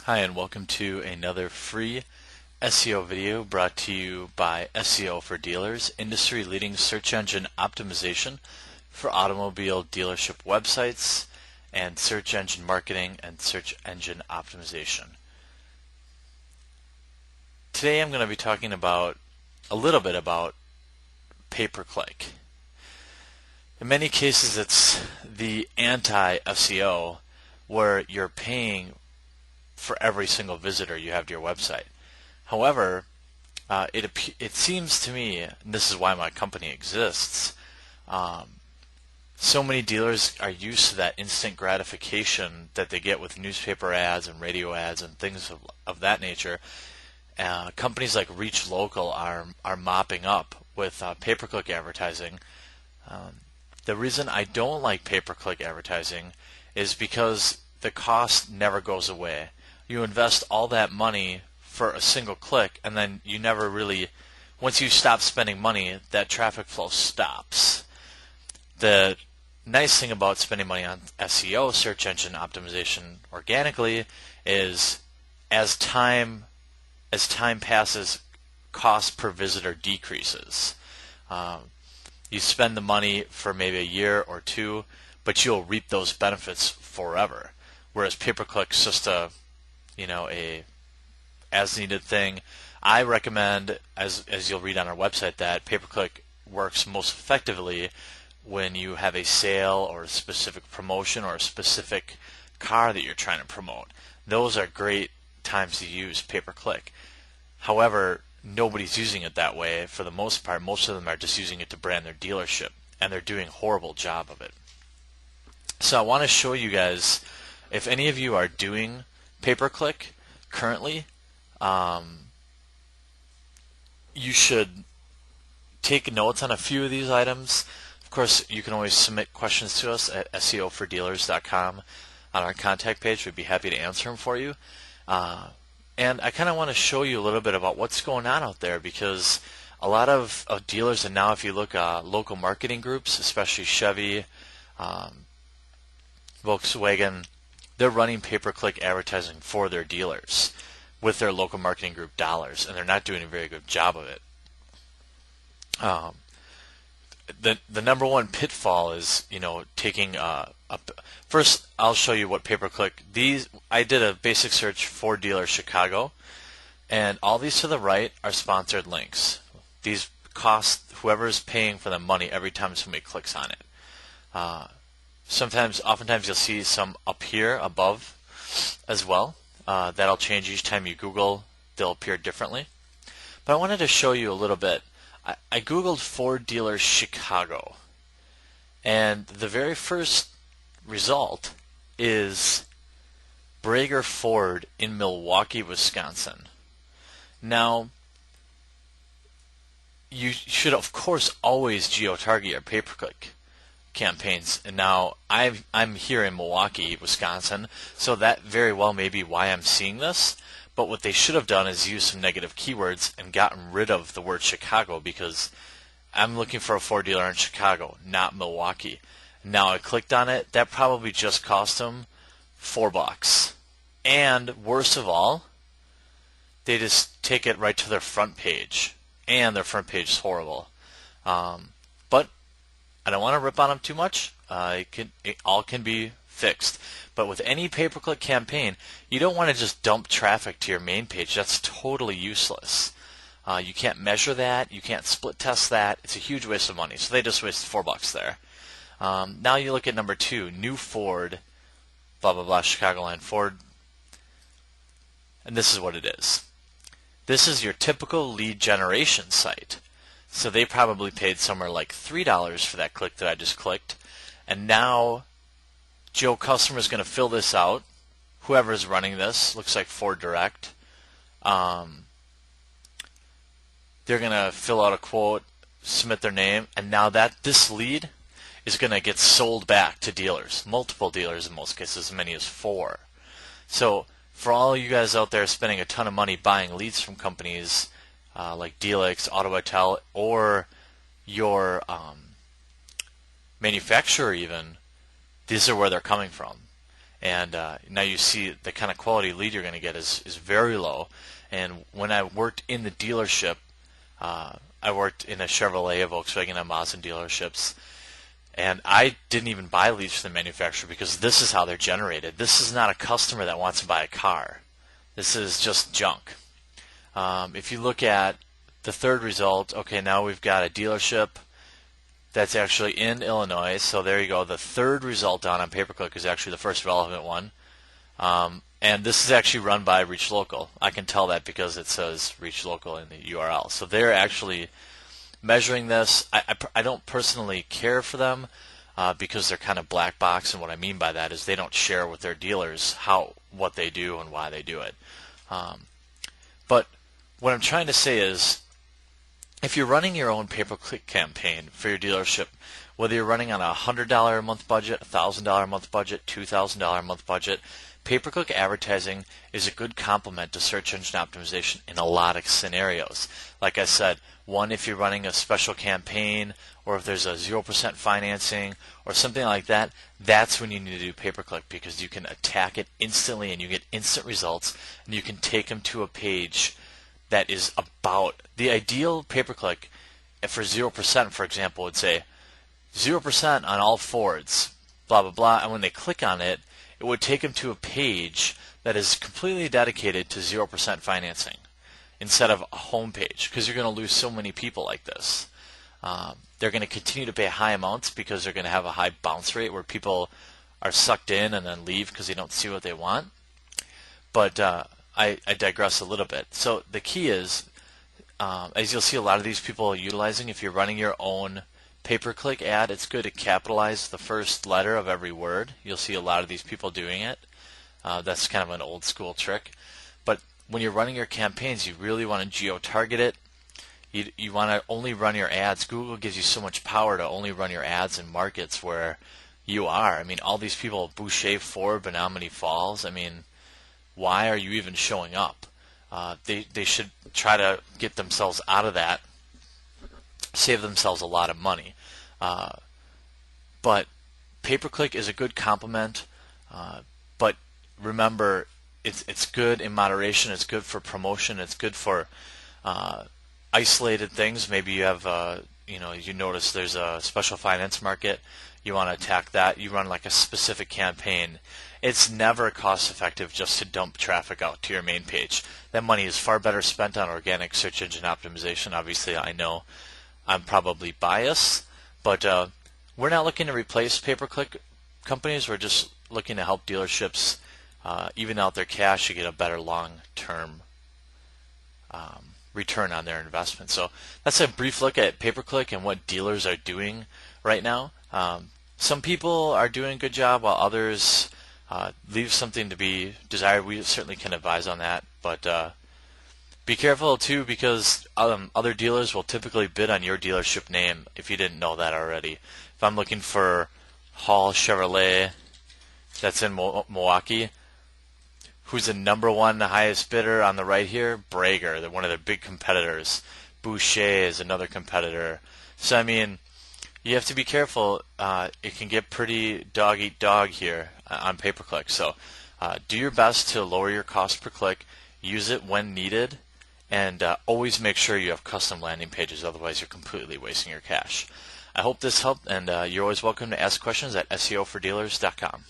Hi, and welcome to another free SEO video brought to you by SEO for Dealers, industry-leading search engine optimization for automobile dealership websites and search engine marketing and search engine optimization. Today I'm going to be talking about a little bit about pay-per-click. In many cases it's the anti-SEO where you're paying for every single visitor you have to your website. However, it seems to me, and this is why my company exists, so many dealers are used to that instant gratification that they get with newspaper ads and radio ads and things of that nature. Companies like Reach Local are mopping up with pay-per-click advertising. The reason I don't like pay-per-click advertising is because the cost never goes away. You invest all that money for a single click, and then you never really, once you stop spending money, that traffic flow stops. The nice thing about spending money on SEO, search engine optimization, organically, is as time passes, cost per visitor decreases. You spend the money for maybe a year or two, but you'll reap those benefits forever. Whereas pay-per-click's just a as-needed thing. I recommend, as you'll read on our website, that pay-per-click works most effectively when you have a sale or a specific promotion or a specific car that you're trying to promote. Those are great times to use pay-per-click. However, nobody's using it that way for the most part. Most of them are just using it to brand their dealership, and they're doing a horrible job of it. So I want to show you guys, if any of you are doing pay-per-click currently, you should take notes on a few of these items. Of course, you can always submit questions to us at seofordealers.com on our contact page. We'd be happy to answer them for you. And I kind of want to show you a little bit about what's going on out there, because a lot of dealers, and now if you look at local marketing groups, especially Chevy, Volkswagen, they're running pay-per-click advertising for their dealers with their local marketing group dollars, and they're not doing a very good job of it. The number one pitfall is, taking first I'll show you what pay-per-click. I did a basic search for Dealer Chicago, and all these to the right are sponsored links. These cost whoever is paying for the money every time somebody clicks on it. Oftentimes you'll see some up here above as well. That'll change each time you Google. They'll appear differently. But I wanted to show you a little bit. I Googled Ford Dealer Chicago, and the very first result is Brager Ford in Milwaukee, Wisconsin. Now, you should of course always geo-target your pay-per-click campaigns, and now I'm here in Milwaukee, Wisconsin, so that very well may be why I'm seeing this. But what they should have done is use some negative keywords and gotten rid of the word Chicago, because I'm looking for a Ford dealer in Chicago, not Milwaukee. Now I clicked on it. That probably just cost them $4. And worst of all, they just take it right to their front page, and their front page is horrible. But I don't want to rip on them too much. It all can be fixed. But with any pay-per-click campaign, you don't want to just dump traffic to your main page. That's totally useless. You can't measure that. You can't split test that. It's a huge waste of money. So they just wasted $4 there. Now you look at number 2, new Ford, blah, blah, blah, Chicagoland Ford. And this is what it is. This is your typical lead generation site. So they probably paid somewhere like $3 for that click that I just clicked. And now Joe Customer is going to fill this out. Whoever is running this, looks like Ford Direct. They're going to fill out a quote, submit their name, and now this lead is going to get sold back to dealers, multiple dealers in most cases, as many as 4. So for all you guys out there spending a ton of money buying leads from companies like Dealix, AutoVital, or your manufacturer even, these are where they're coming from. and now you see the kind of quality lead you're going to get is very low. And when I worked in the dealership, I worked in a Chevrolet, a Volkswagen, and Mazda dealerships, and I didn't even buy leads from the manufacturer because this is how they're generated. This is not a customer that wants to buy a car. This is just junk. If you look at the third result, okay, now we've got a dealership that's actually in Illinois. So there you go. The third result down on pay-per-click is actually the first relevant one. And this is actually run by Reach Local. I can tell that because it says Reach Local in the URL. So they're actually measuring this. I don't personally care for them because they're kind of black box. And what I mean by that is they don't share with their dealers what they do and why they do it. But what I'm trying to say is, if you're running your own pay-per-click campaign for your dealership, whether you're running on a $100 a month budget, $1,000 a month budget, $2,000 a month budget, pay-per-click advertising is a good complement to search engine optimization in a lot of scenarios. Like I said, one, if you're running a special campaign, or if there's a 0% financing or something like that, that's when you need to do pay-per-click, because you can attack it instantly and you get instant results, and you can take them to a page that is about the ideal pay-per-click. For 0%, for example, would say 0% on all Fords, blah blah blah, and when they click on it, it would take them to a page that is completely dedicated to 0% financing instead of a home page, because you're going to lose so many people like this. They're going to continue to pay high amounts because they're going to have a high bounce rate where people are sucked in and then leave because they don't see what they want. But I digress a little bit. So the key is, as you'll see a lot of these people utilizing, if you're running your own pay-per-click ad, it's good to capitalize the first letter of every word. You'll see a lot of these people doing it. That's kind of an old school trick. But when you're running your campaigns, you really want to geo-target it. You want to only run your ads. Google gives you so much power to only run your ads in markets where you are. I mean, all these people, Boucher, Ford, Menominee Falls, I mean, why are you even showing up? They should try to get themselves out of that, save themselves a lot of money. But pay-per-click is a good complement, but remember, it's good in moderation. It's good for promotion. It's good for isolated things. Maybe you have, you notice there's a special finance market. You want to attack that. You run like a specific campaign. It's never cost effective just to dump traffic out to your main page. That money is far better spent on organic search engine optimization. Obviously, I know I'm probably biased, but we're not looking to replace pay-per-click companies. We're just looking to help dealerships even out their cash to get a better long-term return on their investment. So that's a brief look at pay-per-click and what dealers are doing right now. Some people are doing a good job, while others leave something to be desired. We certainly can advise on that, but be careful too, because other dealers will typically bid on your dealership name if you didn't know that already. If I'm looking for Hall Chevrolet, that's in Milwaukee, who's the number one, the highest bidder on the right here? Brager, they're one of their big competitors. Boucher is another competitor. So I mean, you have to be careful. It can get pretty dog eat dog here on pay-per-click. So do your best to lower your cost per click. Use it when needed, and always make sure you have custom landing pages. Otherwise, you're completely wasting your cash. I hope this helped, and you're always welcome to ask questions at SEOfordealers.com.